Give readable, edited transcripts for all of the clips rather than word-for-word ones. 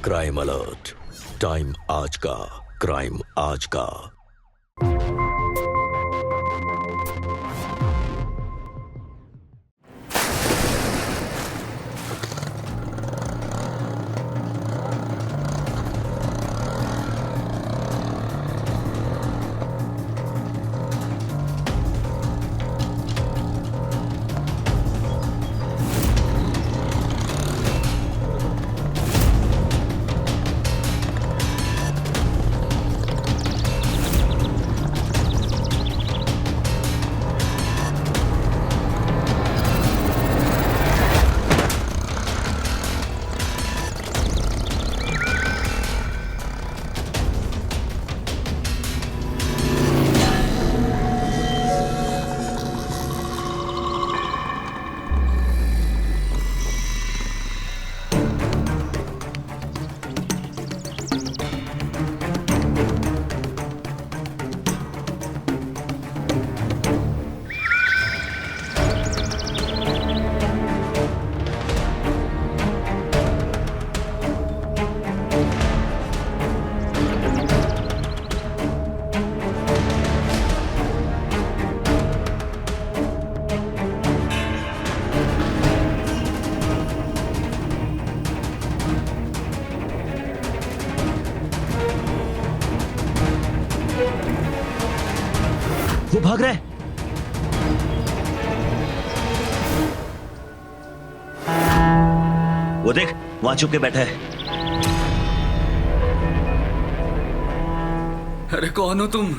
Crime alert, time आज का, crime आज का। वो भाग रहा है। वो देख, वहां छुप के बैठा है। अरे कौन हो तुम?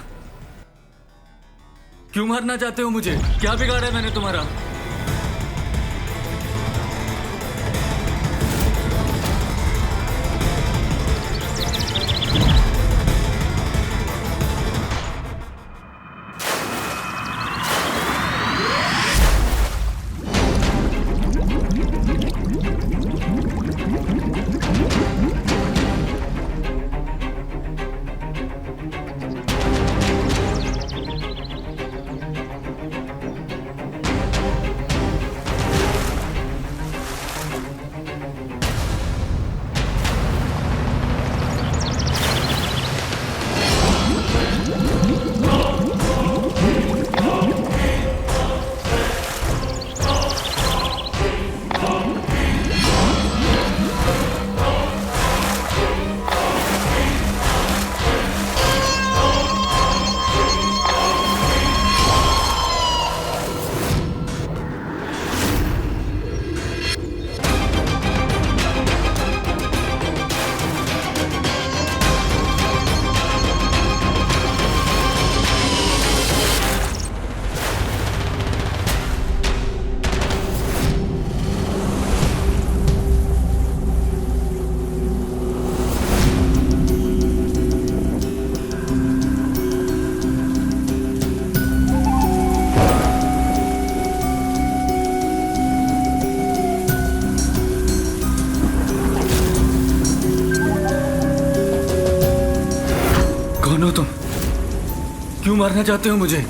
क्यों मारना चाहते हो मुझे? क्या बिगाड़ा है मैंने तुम्हारा? कौन हो तुम? क्यों मारना चाहते हो मुझे?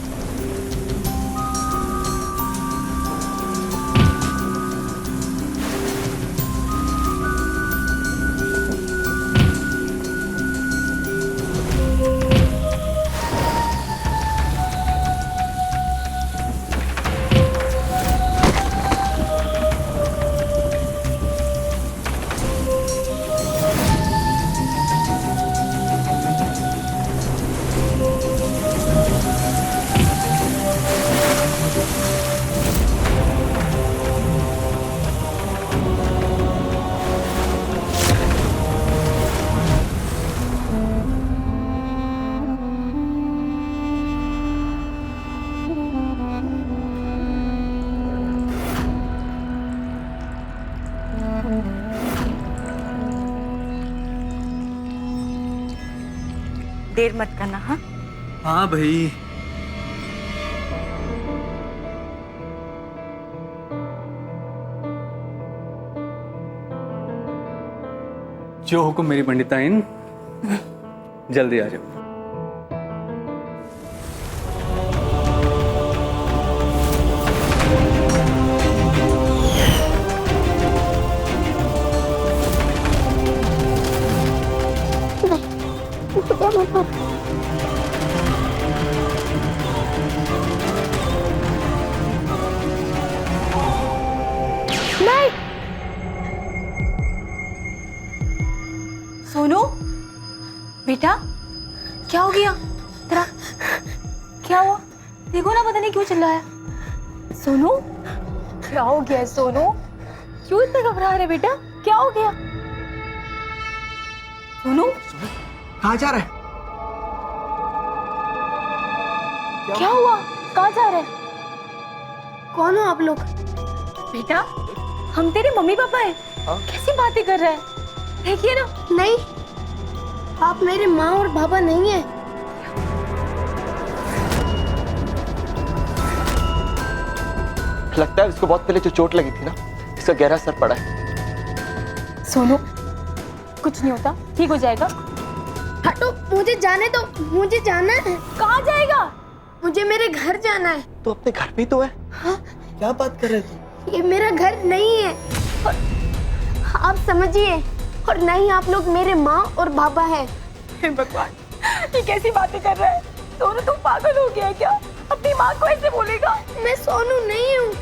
देर मत करना। हाँ हाँ भाई। जो हुक्म मेरी पंडिताइन, जल्दी आ जाओ। नहीं। सोनू बेटा, क्या हो गया तेरा? क्या हुआ? देखो ना, पता नहीं क्यों चिल्लाया। सोनू क्या हो गया? सोनू क्यों इतना घबरा रहे बेटा? क्या हो गया? सोनू कहाँ जा रहा है? क्या हुआ? कहाँ जा रहे हैं? कौन हो आप लोग? बेटा हम तेरे मम्मी पापा हैं। कैसी बातें कर रहे हैं? देखिए ना। नहीं, आप मेरे माँ और पापा नहीं हैं। लगता है इसको बहुत पहले जो चोट लगी थी ना, इसका गहरा असर पड़ा है। सोनू कुछ नहीं होता, ठीक हो जाएगा। हटो, मुझे जाने दो, मुझे जाना है। कहाँ जाएगा? मुझे मेरे घर जाना है। तो अपने घर पे ही तो है। हाँ? क्या बात कर रहे थे? ये मेरा घर नहीं है, और आप समझिए, और नहीं आप लोग मेरे माँ और पापा हैं। हे भगवान, ये कैसी बातें कर रहा है? सोनू तुम पागल हो गया क्या? अपनी माँ को ऐसे बोलेगा? मैं सोनू नहीं हूँ,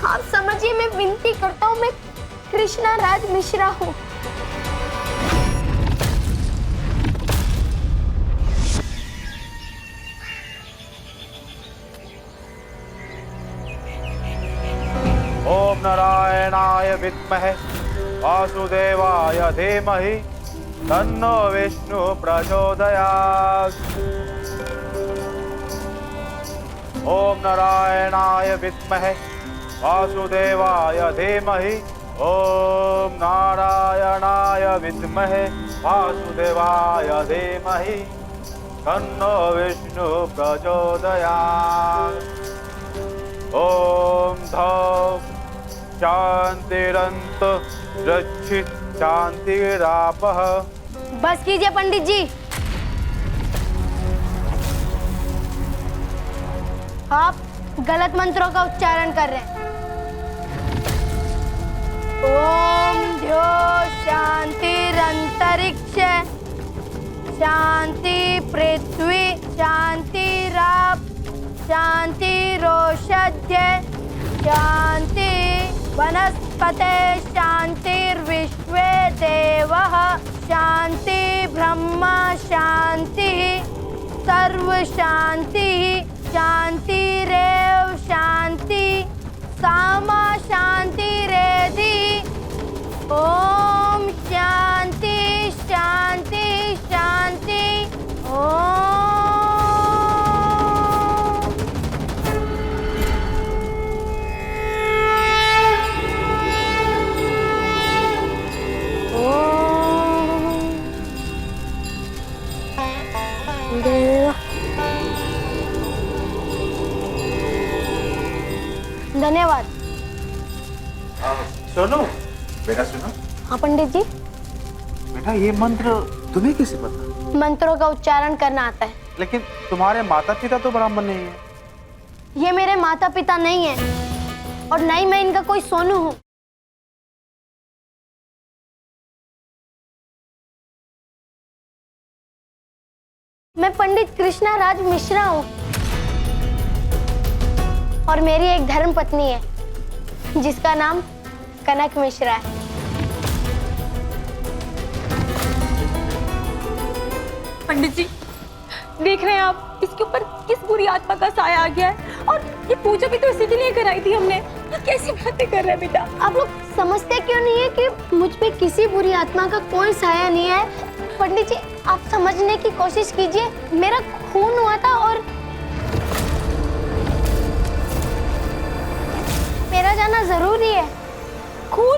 आप समझिए, मैं विनती करता हूँ, मैं कृष्णा राज मिश्रा हूँ। ओम नारायणाय विद्महे वासुदेवाय धीमहि तन्नो विष्णु प्रचोदयात्। ओम नारायणाय विद्महे वासुदेवाय धीमहि ओम नारायणाय विद्महे वासुदेवाय धीमहि तन्नो विष्णु प्रचोदयात्। ओम धौ शांतिरंत रक्षित शांतिरापः। बस कीजिए पंडित जी, आप गलत मंत्रों का उच्चारण कर रहे हैं। ओम द्यो शांतिरंतरिक्ष शांति पृथ्वी शांतिराप शांतिरोषध्य शांति वनस्पते शांतिर्विश्वे देवः शांति ब्रह्म शांति सर्व शांति शांतिरेव शांति सामा शांतिरेधि। ओम शांति शांति शांति। ओम धन्यवाद। सोनू बेटा सुनो। हाँ पंडित जी, बेटा ये मंत्र तुम्हें कैसे पता? मंत्रों का उच्चारण करना आता है। लेकिन तुम्हारे माता पिता तो ब्राह्मण नहीं है। ये मेरे माता पिता नहीं है, और नहीं मैं इनका कोई सोनू हूँ। मैं पंडित कृष्णा राज मिश्रा हूँ, और मेरी एक धर्म पत्नी है जिसका नाम कनक मिश्रा है। पंडित जी देख रहे हैं आप, इसके ऊपर किस बुरी आत्मा का साया आ गया है, और ये पूजा भी तो इसी के लिए कराई थी हमने। ये कैसी बातें कर रहे हैं बेटा? आप लोग समझते क्यों नहीं है कि मुझ पे किसी बुरी आत्मा का कोई साया नहीं है? पंडित जी आप समझने की कोशिश कीजिए, मेरा खून हुआ था और मेरा जाना जरूरी है। खून?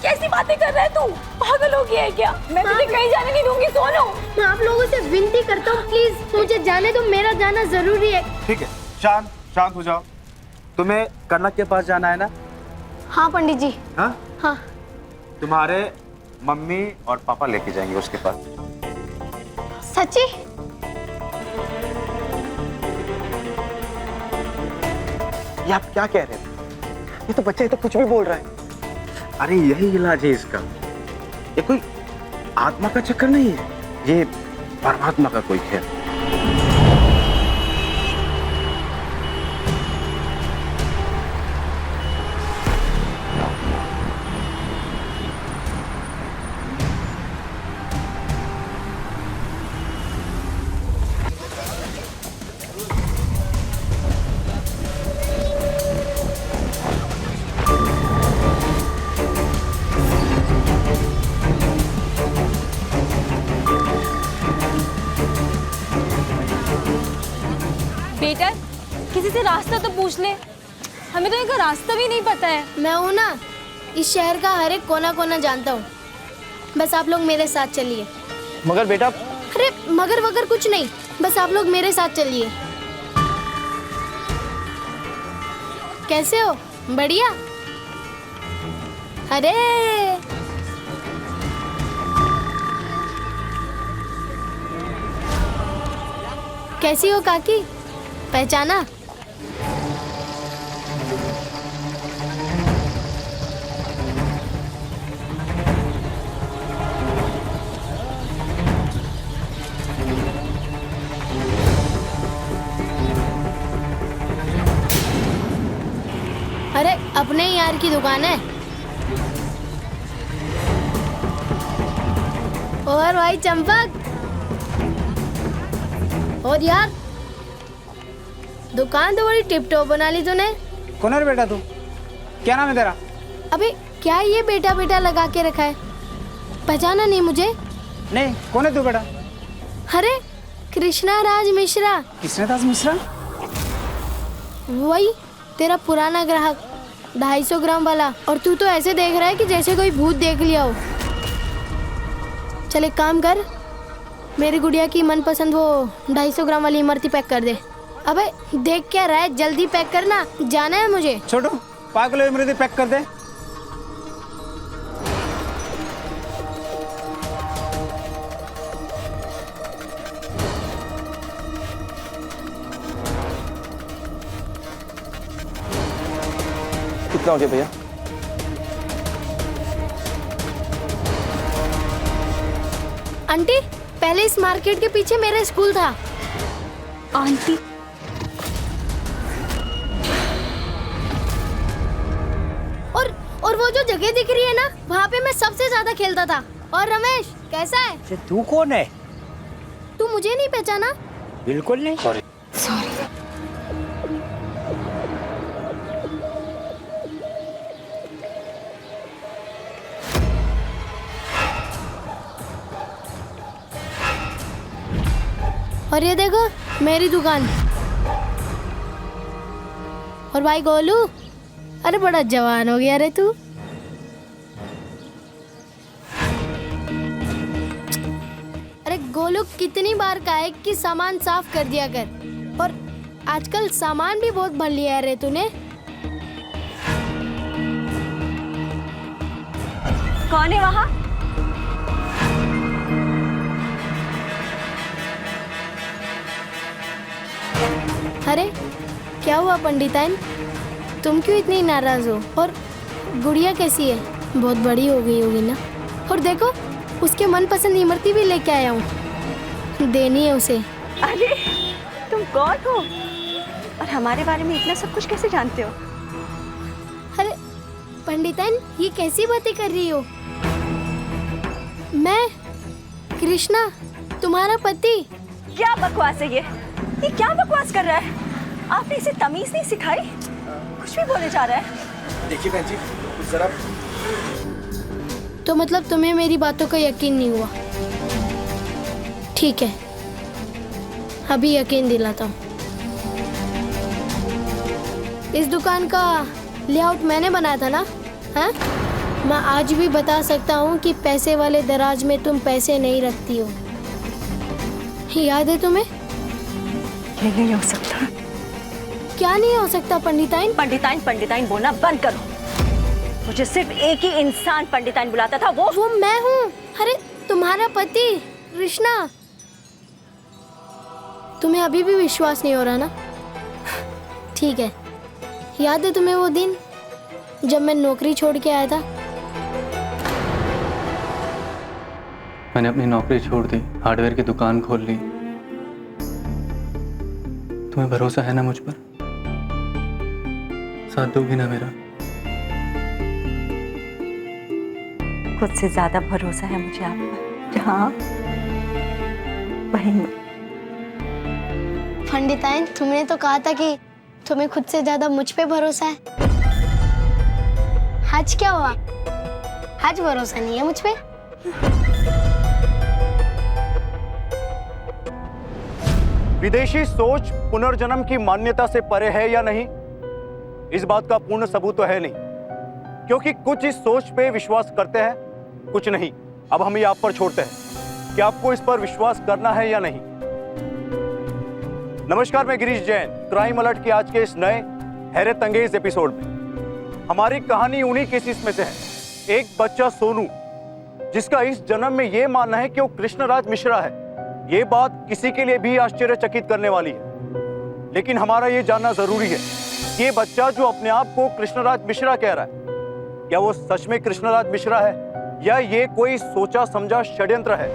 कैसी बातें कर रहा है तू? पागल हो गया है क्या? मैं तुझे कहीं जाने नहीं दूंगी सोनू। मैं आप लोगों से विनती करता हूँ, प्लीज मुझे जाने दो, मेरा जाना जरूरी है। ठीक है, शांत शांत हो जाओ। तुम्हें कनक के पास जाना है ना? हाँ पंडित जी। हाँ हाँ। तुम्हारे मम्मी और पापा लेके जाएंगे उसके पास। सच्ची? ये आप क्या कह रहे हैं? ये तो बच्चा, ये तो कुछ भी बोल रहा है। अरे यही इलाज है इसका। ये कोई आत्मा का चक्कर नहीं है, ये परमात्मा का कोई खेल। बेटा किसी से रास्ता तो पूछ ले, हमें तो इनका रास्ता भी नहीं पता है। मैं हूँ ना, इस शहर का हर एक कोना कोना जानता हूँ। बस आप लोग मेरे साथ चलिए। मगर बेटा, अरे मगर वगर कुछ नहीं, बस आप लोग मेरे साथ चलिए। कैसे हो? बढ़िया। अरे कैसी हो काकी? पहचाना? अरे अपने ही यार की दुकान है। और भाई चंपक, और यार दुकान तो बड़ी टिप टॉप बना ली तूने। कौन है बेटा तू? क्या नाम है तेरा? अबे क्या ये बेटा बेटा लगा के रखा है? पहचाना नहीं मुझे? नहीं, कौन है तू बेटा? अरे कृष्णा राज मिश्रा। किसने दास मिश्रा? वही तेरा पुराना ग्राहक, 250 ग्राम वाला। और तू तो ऐसे देख रहा है कि जैसे कोई भूत देख लिया हो। चल एक काम कर, मेरी गुड़िया की मनपसंद वो 250 ग्राम वाली इमरती पैक कर दे। अबे देख क्या रहा है, जल्दी पैक करना, जाना है मुझे। छोटू, 5 किलो इमरती पैक कर दे। कितना हो गया भैया? आंटी, पहले इस मार्केट के पीछे मेरा स्कूल था। आंटी और वो जो जगह दिख रही है ना, वहाँ पे मैं सबसे ज्यादा खेलता था। और रमेश कैसा है? तू कौन है? तू मुझे नहीं पहचाना? बिल्कुल नहीं। सॉरी। और ये देखो मेरी दुकान। और भाई गोलू, अरे बड़ा जवान हो गया रे तू। अरे गोलू, कितनी बार कहा है कि सामान साफ कर दिया कर। और आजकल सामान भी बहुत भर लिया है रे तूने। कौन है वहाँ? अरे क्या हुआ पंडिताइन, तुम क्यों इतनी नाराज हो? और गुड़िया कैसी है? बहुत बड़ी हो गई होगी ना। और देखो उसके मनपसंद इमरती भी लेके आया हूँ, देनी है उसे। अरे तुम कौन हो और हमारे बारे में इतना सब कुछ कैसे जानते हो? अरे पंडिताइन, ये कैसी बातें कर रही हो? मैं कृष्णा, तुम्हारा पति। क्या बकवास है ये क्या बकवास कर रहा है? आपने इसे तमीज नहीं सिखाई, कुछ भी बोले जा रहा है। देखिए बहन जी, जरा। तो मतलब तुम्हें मेरी बातों का यकीन नहीं हुआ? ठीक है, अभी यकीन दिलाता हूँ। इस दुकान का लेआउट मैंने बनाया था ना? हाँ? मैं आज भी बता सकता हूँ कि पैसे वाले दराज में तुम पैसे नहीं रखती हो। याद है तुम्हें? ये नहीं हो सकता। क्या नहीं हो सकता पंडिताइन? पंडिताइन बोलना बंद करो। मुझे सिर्फ एक ही इंसान पंडिताइन बुलाता था, वो मैं हूँ। अरे तुम्हारा पति कृष्णा। तुम्हें अभी भी विश्वास नहीं हो रहा ना? ठीक है, याद है तुम्हें वो दिन जब मैं नौकरी छोड़ के आया था? मैंने अपनी नौकरी छोड़ दी, हार्डवेयर की दुकान खोल ली। तुम्हें भरोसा है ना मुझ पर? साथ दोगी ना मेरा? खुद से ज्यादा भरोसा है मुझे आप पर। हाँ, वही। पंडिताइन, तुमने तो कहा था कि तुम्हें खुद से ज्यादा मुझ पे भरोसा है। आज क्या हुआ? आज भरोसा नहीं है मुझ पे? विदेशी सोच पुनर्जन्म की मान्यता से परे है या नहीं, इस बात का पूर्ण सबूत तो है नहीं, क्योंकि कुछ इस सोच पे विश्वास करते हैं, कुछ नहीं। अब हम ये आप पर छोड़ते हैं कि आपको इस पर विश्वास करना है या नहीं। नमस्कार, मैं गिरीश जैन। क्राइम अलर्ट के आज के इस नए हैरत अंगेज एपिसोड में हमारी कहानी उन्हीं केसेस में से है। एक बच्चा सोनू, जिसका इस जन्म में यह मानना है कि वो कृष्णराज मिश्रा है। ये बात किसी के लिए भी आश्चर्यचकित करने वाली है, लेकिन हमारा ये जानना जरूरी है कि ये बच्चा जो अपने आप को कृष्णराज मिश्रा कह रहा है, क्या वो सच में कृष्णराज मिश्रा है या ये कोई सोचा समझा षड्यंत्र है?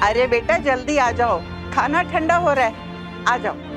अरे बेटा जल्दी आ जाओ, खाना ठंडा हो रहा है, आ जाओ।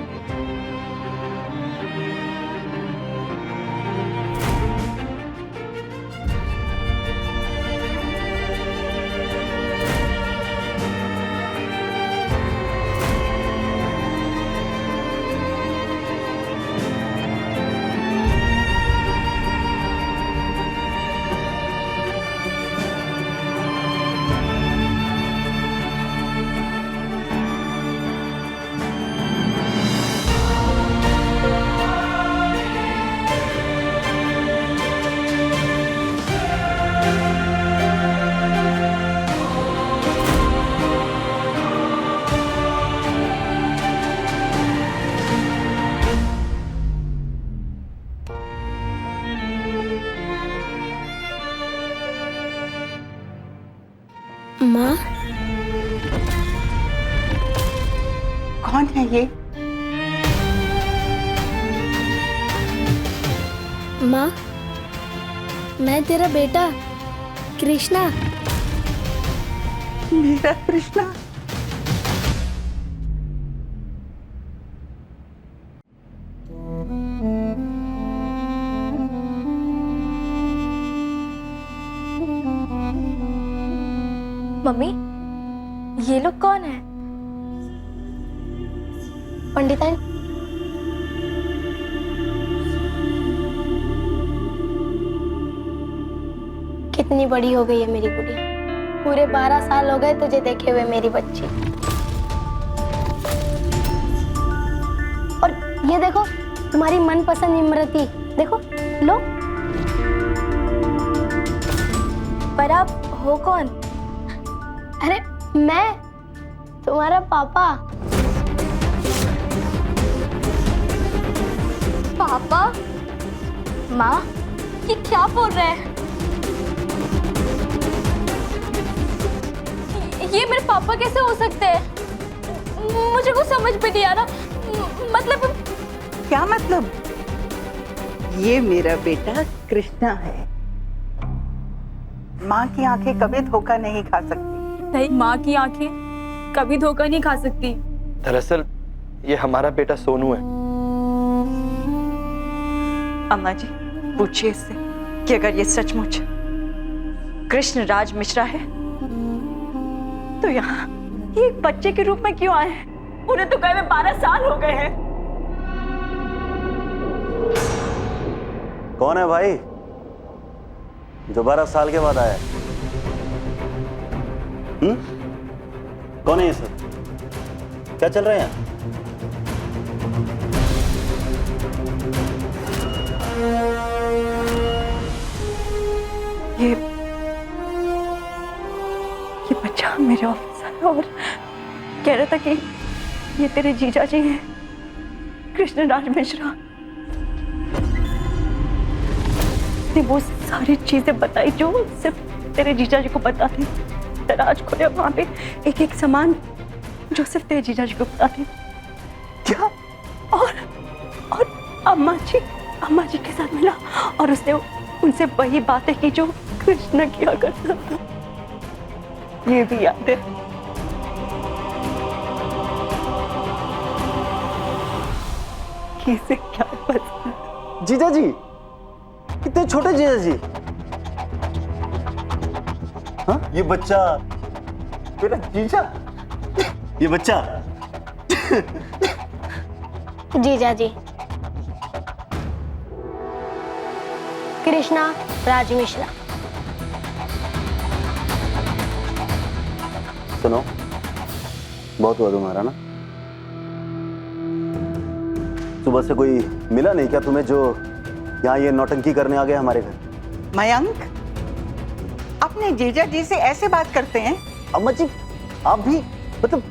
माँ, कौन है ये? माँ, मैं तेरा बेटा कृष्णा। मेरा कृष्णा? मम्मी, ये लोग कौन है? पंडिताइन, कितनी बड़ी हो गई है मेरी गुड़िया। पूरे 12 साल हो गए तुझे देखे हुए मेरी बच्ची। और ये देखो तुम्हारी मनपसंद इमरती, देखो लो। पर आप हो कौन? अरे मैं तुम्हारा पापा। पापा? माँ, ये क्या बोल रहे हैं? ये मेरे पापा कैसे हो सकते हैं? मुझे कुछ समझ में नहीं आ रहा। मतलब क्या मतलब? ये मेरा बेटा कृष्णा है। माँ की आंखें कभी धोखा नहीं खा सकती। नहीं, माँ की आंखें कभी धोखा नहीं खा सकती। दरअसल ये हमारा बेटा सोनू है। अम्मा जी, पूछिए इससे कि अगर ये सचमुच कृष्णराज मिश्रा है तो यहाँ ये एक बच्चे के रूप में क्यों आए हैं? उन्हें तो गए हुए 12 साल हो गए हैं। कौन है भाई जो 12 साल के बाद आया? कौन है ये सब? क्या चल रहा है यहाँ? ये बच्चा मेरे ऑफिस आया और कह रहा था कि ये तेरे जीजा जी हैं, कृष्ण राज मिश्रा। ने वो सारी चीजें बताई जो सिर्फ तेरे जीजा जी को पता थी। दराज खोले वहां पे एक एक सामान जो सिर्फ तेरे जीजा जी को पता थे। क्या? और अम्मा जी के साथ मिला और उसने उनसे वही बातें की जो कृष्ण किया करता था। ये भी याद है। किसे क्या पता? जीजा जी, कितने छोटे जीजा जी। हाँ, ये बच्चा मेरा जीजा, ये बच्चा जीजा जी कृष्णा राज मिश्रा। सुनो, बहुत हुआ तुम्हारा ना। सुबह से कोई मिला नहीं क्या तुम्हें जो यहाँ ये नौटंकी करने आ गया हमारे घर? मयंक, अपने जीजा जी से ऐसे बात करते हैं? अम्मा जी, आप भी मतलब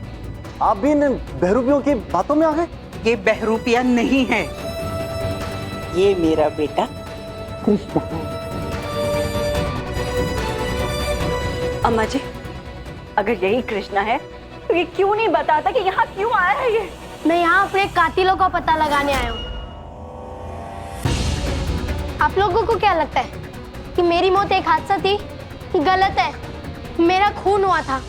आप भी इन बहरूपियों की बातों में आ गए? ये बहरूपिया नहीं है, ये मेरा बेटा कृष्णा। अम्मा जी, अगर यही कृष्णा है तो ये क्यों नहीं बताता कि यहाँ क्यों आया है ये? मैं यहाँ अपने कातिलों का पता लगाने आया हूँ। आप लोगों को क्या लगता है कि मेरी मौत एक हादसा थी? गलत है, मेरा खून हुआ था।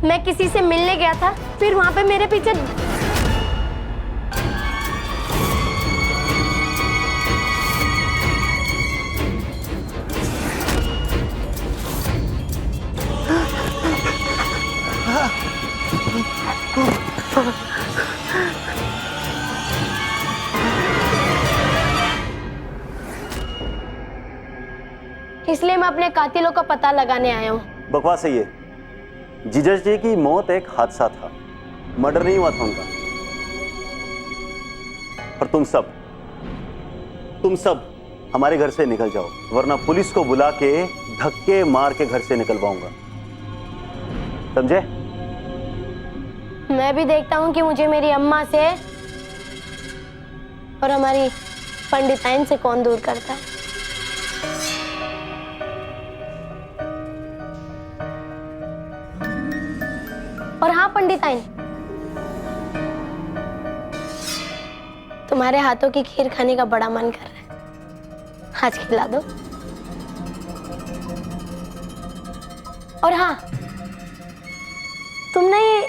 मैं किसी से मिलने गया था, फिर वहां पे मेरे पीछे इसलिए मैं अपने कातिलों का पता लगाने आया हूँ। बकवास है ये। जीजा जी की मौत एक हादसा था, मर्डर नहीं हुआ था उनका। और तुम सब हमारे घर से निकल जाओ, वरना पुलिस को बुला के धक्के मार के घर से निकलवाऊंगा, समझे? मैं भी देखता हूँ कि मुझे मेरी अम्मा से और हमारी पंडिताइन से कौन दूर करता है। और हाँ पंडिताइन, तुम्हारे हाथों की खीर खाने का बड़ा मन कर रहा है, आज खिला दो। और हाँ, तुम ना ये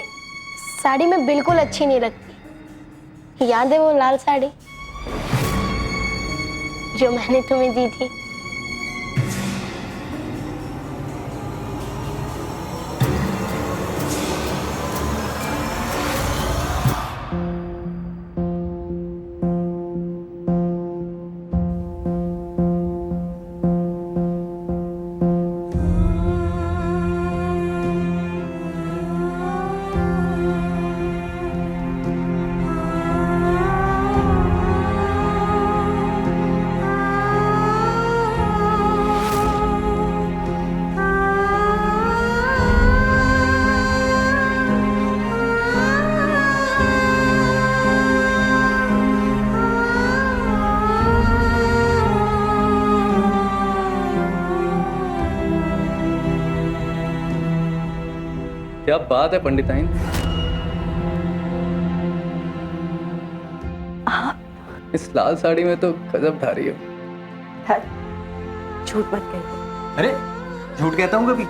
साड़ी में बिल्कुल अच्छी नहीं लगती। याद है वो लाल साड़ी जो मैंने तुम्हें दी थी? क्या बात है पंडिताइन, इस लाल साड़ी में तो गजब धारी हो। झूठ मत कहिए। अरे झूठ कहता हूँ कभी?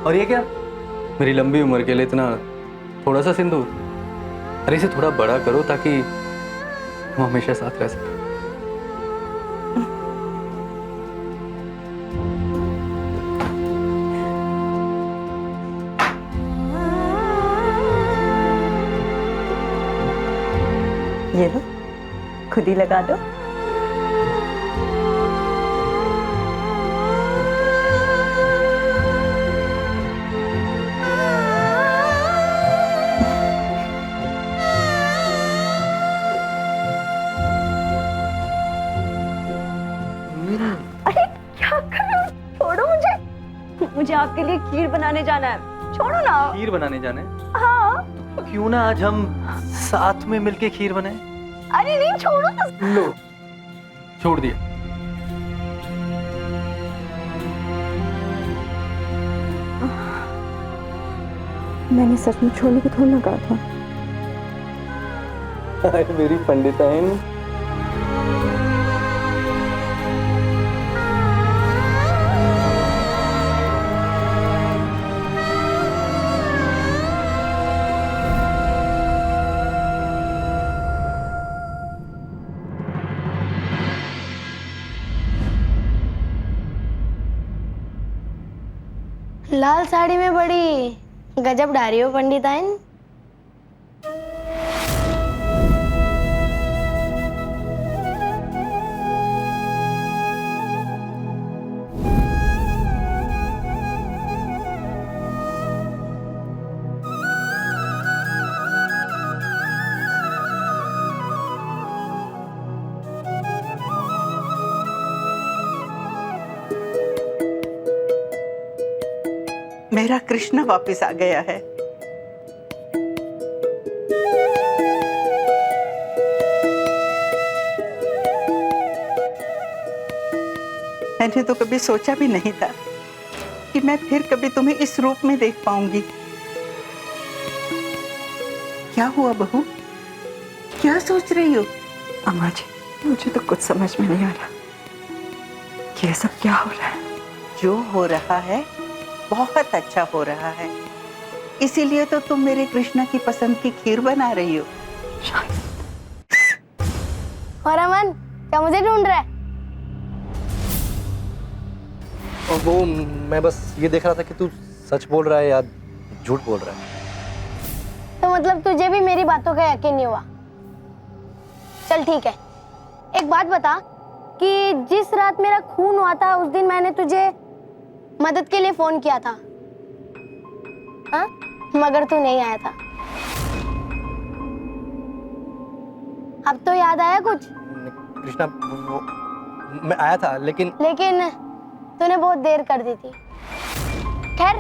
और ये क्या? मेरी लंबी उम्र के लिए इतना थोड़ा सा सिंदूर? अरे इसे थोड़ा बड़ा करो ताकि हम हमेशा साथ रह सकें। ये लो, खुद ही लगा दो। अरे क्या कर रहे हो? छोड़ो मुझे आपके लिए खीर बनाने जाना है, छोड़ो ना। खीर बनाने जाना है? हाँ। क्यों ना आज हम साथ में मिलके खीर बनाएं? अरे नहीं, छोड़ो ना। लो, छोड़ दिया। मैंने सच में छोड़ने को थोड़ा ना कहा था। अरे मेरी पंडिताइन, लाल साड़ी में बड़ी गजब डारी हो पंडिताइन। मेरा कृष्णा वापस आ गया है। मैंने तो कभी सोचा भी नहीं था कि मैं फिर कभी तुम्हें इस रूप में देख पाऊंगी। क्या हुआ बहू, क्या सोच रही हो? अम्मा जी, मुझे तो कुछ समझ में नहीं आ रहा कि ये सब क्या हो रहा है। जो हो रहा है बहुत अच्छा हो रहा है, इसीलिए तो तुम मेरे कृष्णा की पसंद की खीर बना रही हो। और अमन, क्या मुझे ढूंढ रहा है? और वो मैं बस ये देख रहा था कि तू सच बोल रहा है या झूठ बोल रहा है। तो मतलब तुझे भी मेरी बातों का यकीन नहीं हुआ? चल ठीक है, एक बात बता कि जिस रात मेरा खून हुआ था उस दिन मैंने तुझे मदद के लिए फोन किया था, हाँ? मगर तू नहीं आया था। अब तो याद आया कुछ? कृष्णा, मैं आया था लेकिन तूने बहुत देर कर दी थी। खैर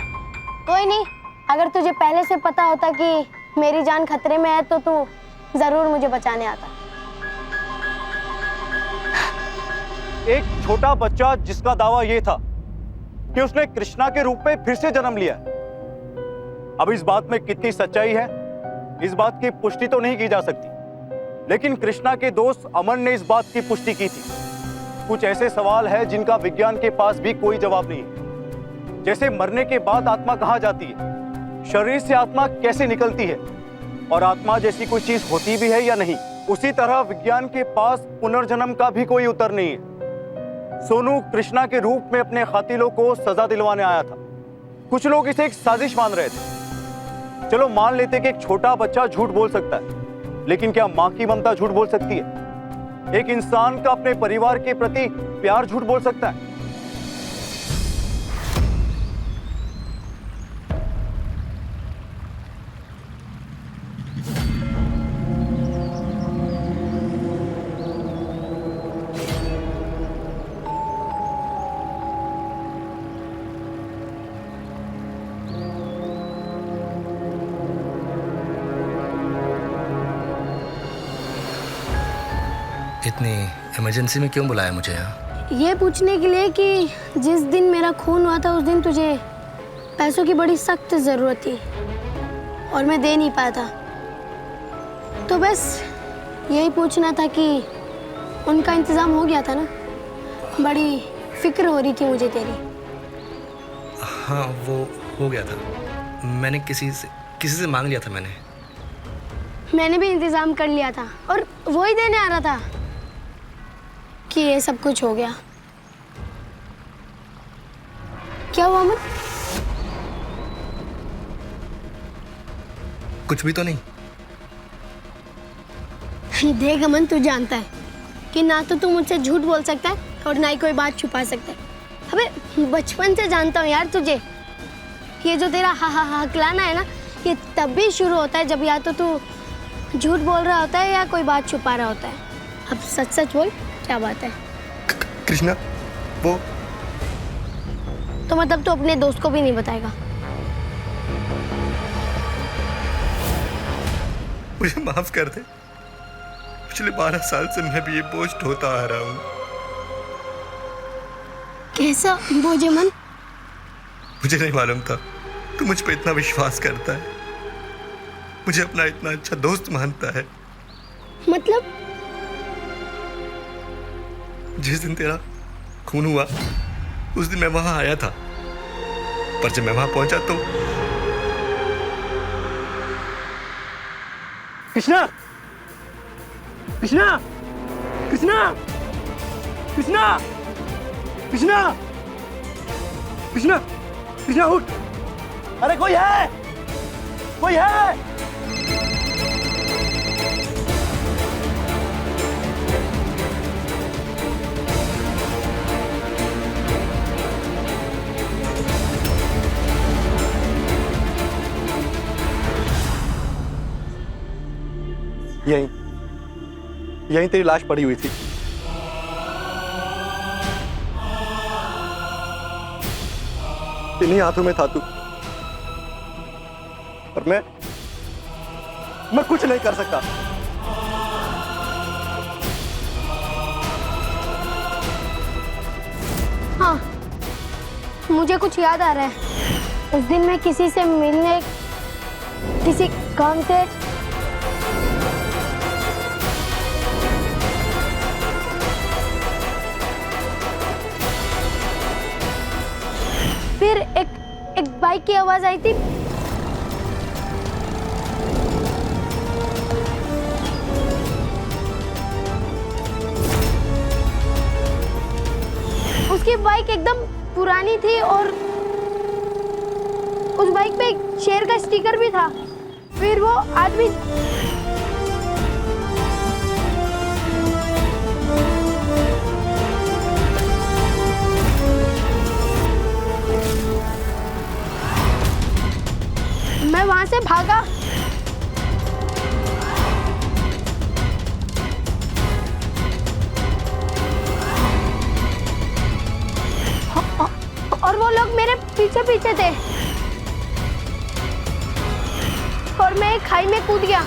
कोई नहीं, अगर तुझे पहले से पता होता कि मेरी जान खतरे में है तो तू जरूर मुझे बचाने आता। एक छोटा बच्चा जिसका दावा यह था कि उसने कृष्णा के रूप में फिर से जन्म लिया। अब इस बात में कितनी सच्चाई है, इस बात की पुष्टि तो नहीं की जा सकती, लेकिन कृष्णा के दोस्त अमन ने इस बात की पुष्टि की थी। कुछ ऐसे सवाल है जिनका विज्ञान के पास भी कोई जवाब नहीं है। जैसे मरने के बाद आत्मा कहाँ जाती है, शरीर से आत्मा कैसे निकलती है, और आत्मा जैसी कोई चीज होती भी है या नहीं। उसी तरह विज्ञान के पास पुनर्जन्म का भी कोई उत्तर नहीं है। सोनू कृष्णा के रूप में अपने कातिलों को सजा दिलवाने आया था। कुछ लोग इसे एक साजिश मान रहे थे। चलो मान लेते कि एक छोटा बच्चा झूठ बोल सकता है, लेकिन क्या मां की ममता झूठ बोल सकती है? एक इंसान का अपने परिवार के प्रति प्यार झूठ बोल सकता है? इतनी इमरजेंसी में क्यों बुलाया मुझे यहाँ? ये पूछने के लिए कि जिस दिन मेरा खून हुआ था उस दिन तुझे पैसों की बड़ी सख्त जरूरत थी और मैं दे नहीं पाया था, तो बस यही पूछना था कि उनका इंतजाम हो गया था ना? बड़ी फिक्र हो रही थी मुझे तेरी। हाँ, वो हो गया था। मैंने किसी से मांग लिया था। मैंने भी इंतजाम कर लिया था और वो ही देने आ रहा था कि ये सब कुछ हो गया। क्या हुआ अमन? कुछ भी तो नहीं। देख अमन, तू जानता है कि ना तो तू मुझसे झूठ बोल सकता है और ना ही कोई बात छुपा सकता है। अबे बचपन से जानता हूँ यार तुझे, ये जो तेरा हा हा हा हकलाना है ना, ये तब भी शुरू होता है जब या तो तू झूठ बोल रहा होता है या कोई बात छुपा रहा होता है। अब सच सच बोल, क्या बात है? कृष्णा, वो तो मतलब तू अपने दोस्त को भी नहीं बताएगा? मुझे माफ कर दे। पिछले 12 साल से मैं भी ये बोझ ढोता आ रहा हूँ। कैसा बोझ मन? मुझे नहीं मालूम था तू मुझ पे इतना विश्वास करता है, मुझे अपना इतना अच्छा दोस्त मानता है। मतलब जिस दिन तेरा खून हुआ उस दिन मैं वहां आया था, पर जब मैं वहां पहुंचा तो कृष्णा, कृष्णा, कृष्णा, कृष्णा, कृष्णा, कृष्णा, कृष्णा उठ। अरे कोई है, कोई है। यहीं तेरी लाश पड़ी हुई थी। इन्हीं हाथों में था तू, और मैं कुछ नहीं कर सकता। हाँ, मुझे कुछ याद आ रहा है। उस दिन मैं किसी से मिलने, किसी काम से फिर एक बाइक की आवाज आई थी। उसकी बाइक एकदम पुरानी थी और उस बाइक पे एक शेर का स्टिकर भी था। फिर वो आदमी मैं वहां से भागा। और वो लोग मेरे पीछे पीछे थे और मैं एक खाई में कूद गया।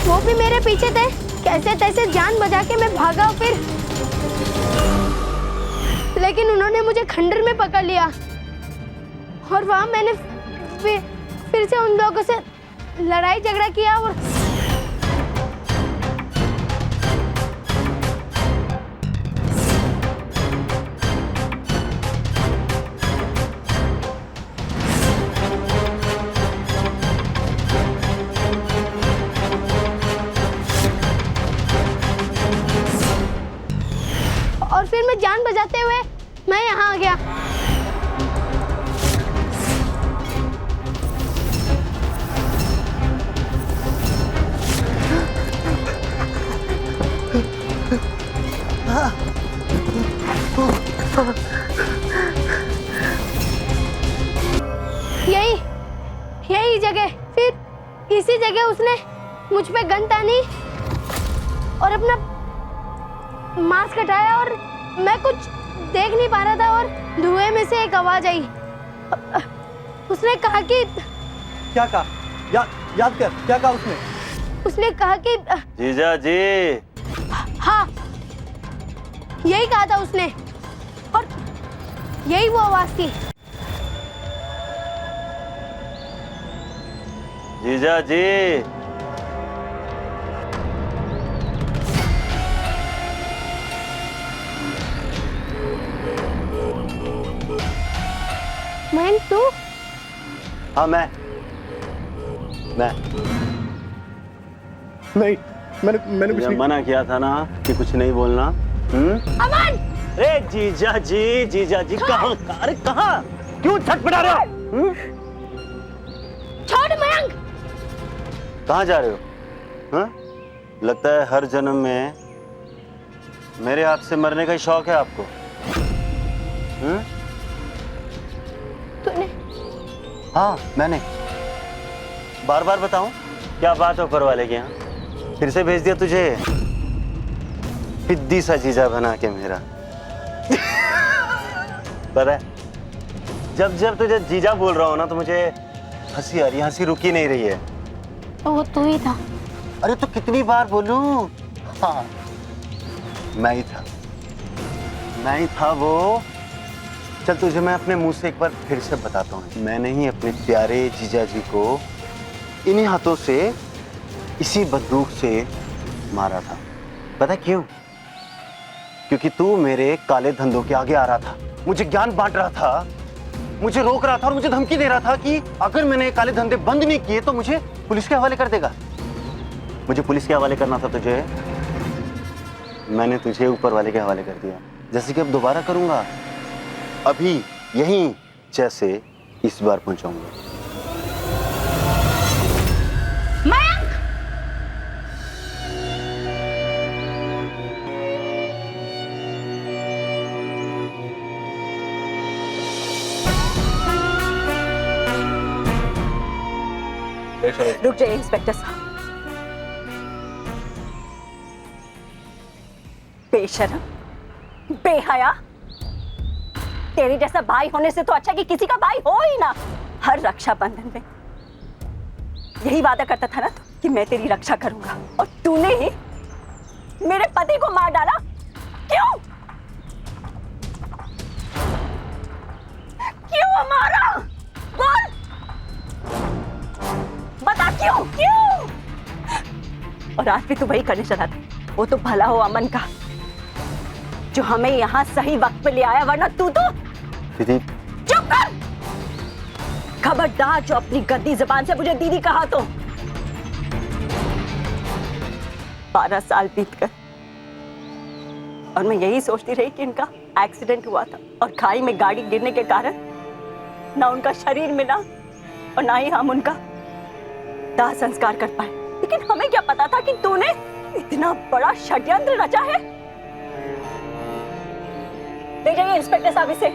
वो भी मेरे पीछे थे। कैसे तैसे जान बचा के मैं भागा, लेकिन उन्होंने मुझे खंडर में पकड़ लिया और वहां मैंने फिर से उन लोगों से लड़ाई झगड़ा किया और फिर मैं जान बचाते हुए मैं यहाँ आ गया। यही जगह, फिर इसी जगह उसने मुझ पे गन तानी और अपना मास्क हटाया और मैं कुछ देख नहीं पा रहा था और धुएं में से एक आवाज आई। उसने कहा कि क्या कहा? याद कर, क्या कहा उसने? उसने कहा कि जीजा जी। हाँ, यही कहा था उसने और यही वो आवाज थी। जीजा जी। मैं तू? हाँ मैं। नहीं, मैंने कुछ जब नहीं। मना किया था ना कि कुछ नहीं बोलना। अमन! अरे जीजा जी कहाँ? अरे कहाँ? क्यों छटपटा रहे हो? छोड़ मयंक! कहाँ जा रहे हो? हाँ? लगता है हर जन्म में मेरे हाथ से मरने का ही शौक है आपको। तूने? हाँ मैंने। बार बार बताऊं क्या बात है ऊपर वाले के यहाँ? फिर से भेज दिया तुझे पिद्दी सा जीजा बना के मेरा। पता है जब जब तुझे जीजा बोल रहा हूं ना तो मुझे हंसी आ रही है, हंसी रुकी नहीं रही है। तो वो तू ही था। अरे तो कितनी बार बोलूं? हाँ मैं ही था वो। चल तुझे मैं अपने मुंह से एक बार फिर से बताता हूँ, मैंने ही अपने प्यारे जीजा जी को इन्हीं हाथों से इसी बंदूक से मारा था। पता क्यों? क्योंकि तू मेरे काले धंधों के आगे आ रहा था, मुझे ज्ञान बांट रहा था, मुझे रोक रहा था और मुझे धमकी दे रहा था कि अगर मैंने काले धंधे बंद नहीं किए तो मुझे पुलिस के हवाले कर देगा। मुझे पुलिस के हवाले करना था तुझे, मैंने तुझे ऊपर वाले के हवाले कर दिया। जैसे कि अब दोबारा करूंगा, अभी यहीं जैसे इस बार पहुंचाऊंगा। मयंक! रुक जाइए इंस्पेक्टर साहब। बेशरम, बेहया, तेरे जैसा भाई होने से तो अच्छा कि किसी का भाई हो ही ना। हर रक्षाबंधन में यही वादा करता था ना तो कि मैं तेरी रक्षा करूंगा, और तूने ही मेरे पति को मार डाला। क्यों? क्यों मारा? बोल, बता क्यों? क्यों? और आज भी तू वही करने चला था। वो तो भला हो अमन का, जो हमें यहाँ सही वक्त पे ले आया, वरना तू तो। दीदी चुप कर! खबरदार जो अपनी गंदी जुबान से मुझे दीदी कहा तो। 12 साल बीत गए और मैं यही सोचती रही कि इनका एक्सीडेंट हुआ था और खाई में गाड़ी गिरने के कारण ना उनका शरीर मिला और ना ही हम उनका दाह संस्कार कर पाए। लेकिन हमें क्या पता था कि तूने इतना बड़ा षड्यंत्र रचा है। ले जाइए इंस्पेक्टर साहब इसे।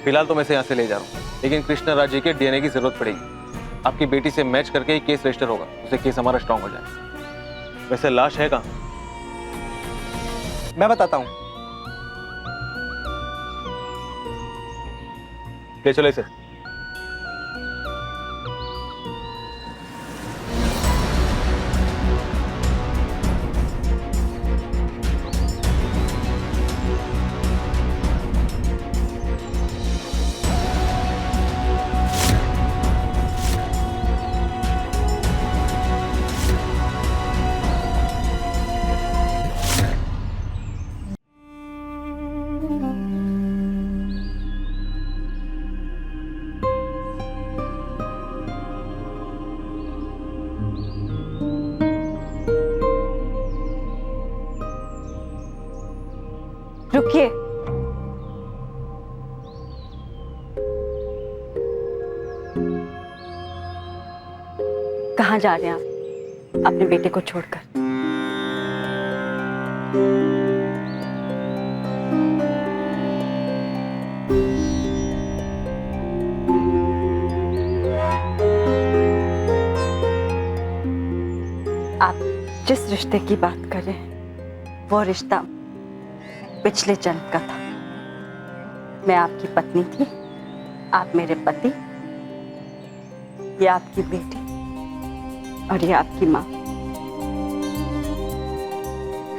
फिलहाल तो मैं इसे यहाँ से ले जा रहा हूँ, लेकिन कृष्ण राज जी के डीएनए की जरूरत पड़ेगी। आपकी बेटी से मैच करके ही केस रजिस्टर होगा, उससे केस हमारा स्ट्रांग हो जाए। वैसे लाश है कहाँ? मैं बताता हूँ। ले चलो इसे। रुकिए। कहाँ जा रहे हैं आप अपने बेटे को छोड़कर? आप जिस रिश्ते की बात कर रहे हैं वो रिश्ता पिछले जन्म का था। मैं आपकी पत्नी थी, आप मेरे पति, ये आपकी बेटी और ये आपकी माँ।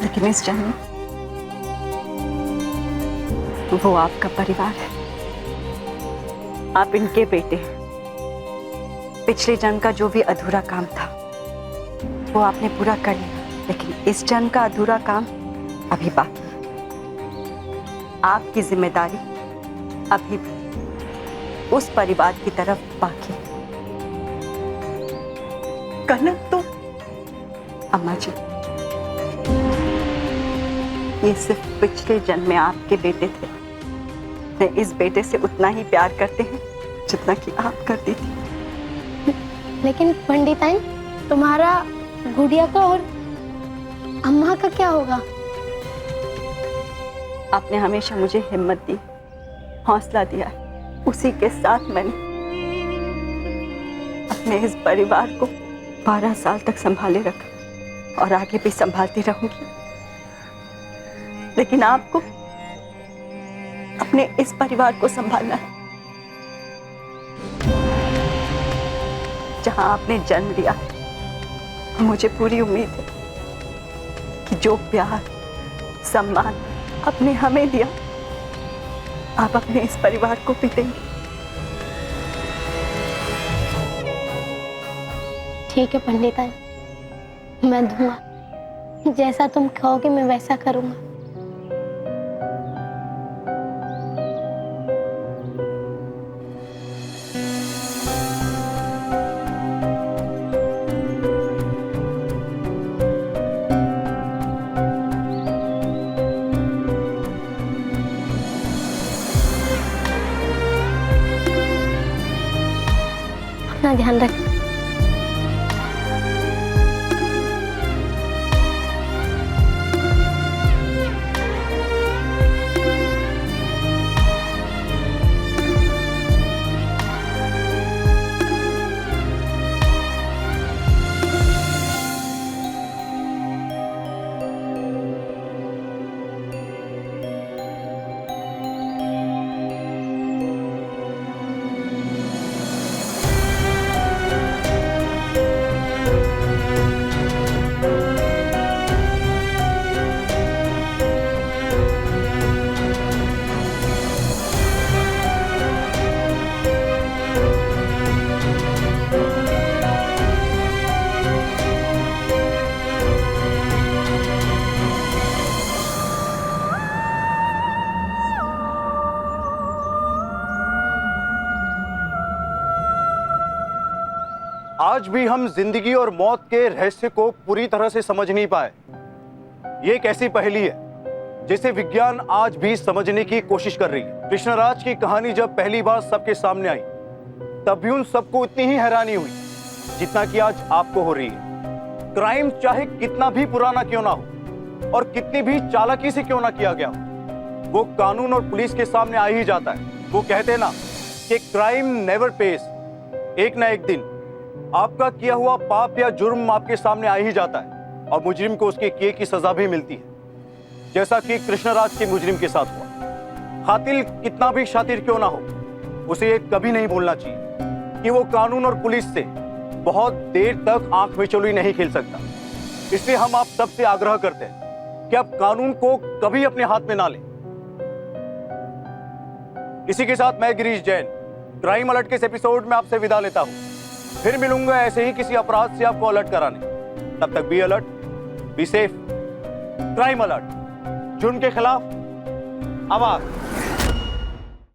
लेकिन इस जन्म वो आपका परिवार है, आप इनके बेटे हैं। पिछले जन्म का जो भी अधूरा काम था वो आपने पूरा कर लिया, लेकिन इस जन्म का अधूरा काम अभी बाकी है। आपकी जिम्मेदारी अभी भी उस परिवार की तरफ बाकी है। कनक तो अम्मा जी, ये सिर्फ पिछले जन्म में आपके बेटे थे। मैं इस बेटे से उतना ही प्यार करते हैं जितना कि आप करती थी। लेकिन पंडिताइन, तुम्हारा गुड़िया का और अम्मा का क्या होगा? आपने हमेशा मुझे हिम्मत दी, हौसला दिया, उसी के साथ मैंने अपने इस परिवार को 12 साल तक संभाले रखा और आगे भी संभालती रहूंगी। लेकिन आपको अपने इस परिवार को संभालना है जहां आपने जन्म लिया। मुझे पूरी उम्मीद है कि जो प्यार सम्मान आपने हमें दिया, आप अपने इस परिवार को भी देंगे। ठीक है पंडिताइन, मैं दूंगा। जैसा तुम कहोगे मैं वैसा करूंगा। अपना ध्यान रख। आज भी हम जिंदगी और मौत के रहस्य को पूरी तरह से समझ नहीं पाए। ये एक ऐसी पहेली है जिसे विज्ञान आज भी समझने की कोशिश कर रही है। कृष्णराज की कहानी जब पहली बार सबके सामने आई, तब भी उन सबको उतनी ही हैरानी हुई जितना कि आज आपको हो रही है। क्राइम चाहे कितना भी पुराना क्यों ना हो और कितनी भी चालाकी से क्यों ना किया गया हो, वो कानून और पुलिस के सामने आ ही जाता है। वो कहते हैं ना कि क्राइम नेवर पेस। एक ना एक दिन आपका किया हुआ पाप या जुर्म आपके सामने आ ही जाता है और मुजरिम को उसके किए की सजा भी मिलती है, जैसा कि कृष्णराज के मुजरिम के साथ हुआ। कातिल कितना भी शातिर क्यों ना हो, उसे ये कभी नहीं भूलना चाहिए कि वो कानून और पुलिस से बहुत देर तक आंख मिचौली नहीं खेल सकता। इसलिए हम आप सबसे आग्रह करते हैं कि आप कानून को कभी अपने हाथ में ना लें। इसी के साथ मैं गिरीश जैन क्राइम अलर्ट के इस एपिसोड में आपसे विदा लेता हूं। फिर मिलूंगा ऐसे ही किसी अपराध से आपको अलर्ट कराने। तब तक be alert, be safe. Crime alert, जुर्म के खिलाफ आवाज।